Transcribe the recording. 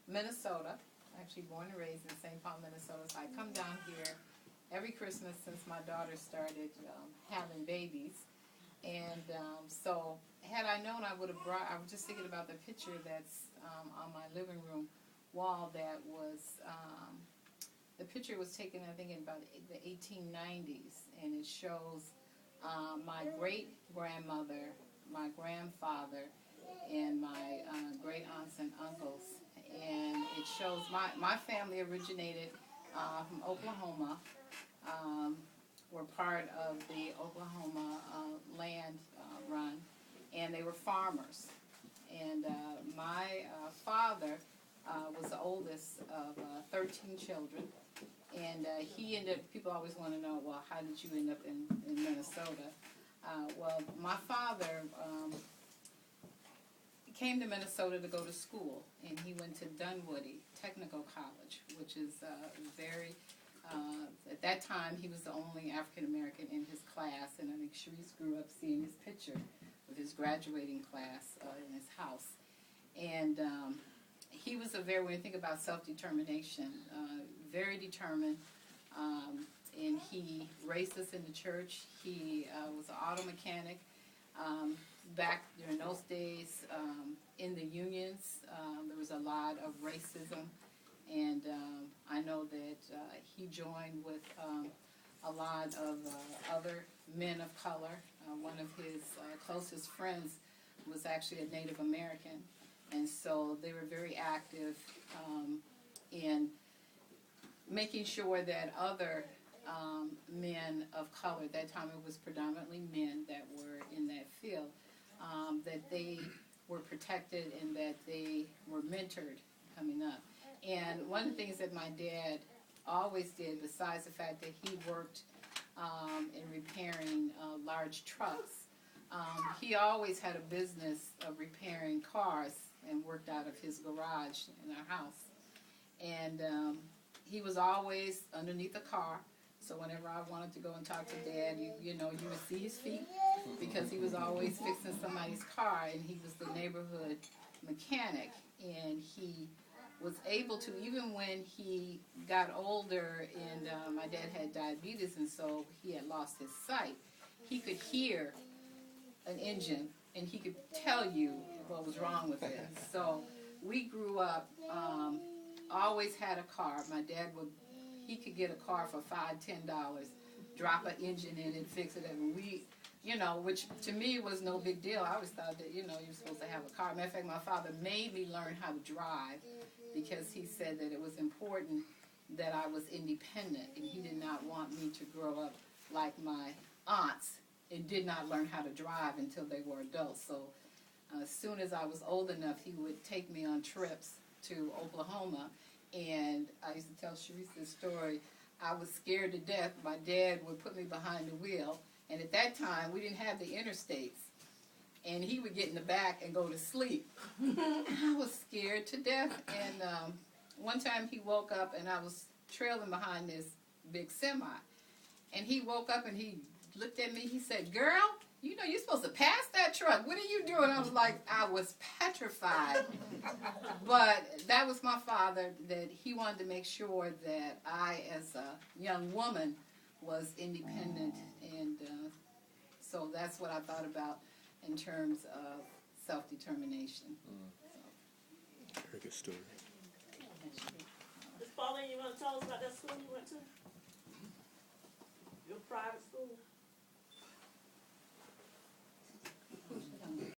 Minnesota, actually born and raised in St. Paul, Minnesota. So I come down here every Christmas since my daughter started having babies. And so had I known, I would have brought, I was just thinking about the picture that's on my living room wall that was, the picture was taken, I think, in about the 1890s, and it shows my great-grandmother, my grandfather, and my great-aunts and uncles. And it shows my family originated from Oklahoma. Were part of the Oklahoma land run, and they were farmers. And my father was the oldest of 13 children, and he ended up, people always want to know, well, how did you end up in Minnesota? Well, my father came to Minnesota to go to school, and he went to Dunwoody Technical College, which is very, at that time, he was the only African-American in his class, and I think Sharice grew up seeing his picture of his graduating class in his house. And he was a very, when you think about self-determination, very determined, and he raised us in the church. He was an auto mechanic. Back during those days, in the unions, there was a lot of racism, and I know that he joined with a lot of other men of color. One of his closest friends was actually a Native American, and so they were very active in making sure that other men of color, at that time it was predominantly men that were in that field, that they were protected and that they were mentored coming up. And one of the things that my dad always did, besides the fact that he worked in repairing large trucks, he always had a business of repairing cars and worked out of his garage in our house. And he was always underneath the car. So whenever I wanted to go and talk to Dad, you know, you would see his feet because he was always fixing somebody's car, and he was the neighborhood mechanic. And he was able to, even when he got older, and my dad had diabetes, and so he had lost his sight, he could hear an engine, and he could tell you what was wrong with it. So we grew up, always had a car. My dad would, he could get a car for $5, $10, drop an engine in and fix it, and we, you know, which to me was no big deal. I always thought that, you know, you're supposed to have a car. Matter of fact, my father made me learn how to drive because he said that it was important that I was independent, and he did not want me to grow up like my aunts and did not learn how to drive until they were adults. So as soon as I was old enough, he would take me on trips to Oklahoma. And I used to tell Sharice this story. I was scared to death. My dad would put me behind the wheel, and at that time we didn't have the interstates, and he would get in the back and go to sleep. I was scared to death, and one time he woke up, and I was trailing behind this big semi, and he woke up and he looked at me. He said, "Girl, you know you're supposed to pass that truck. What are you doing?" I was like, I was petrified. But that was my father, that he wanted to make sure that I, as a young woman, was independent. And so that's what I thought about in terms of self-determination. Very good story. Miss Pauline, you want to tell us about that school you went to?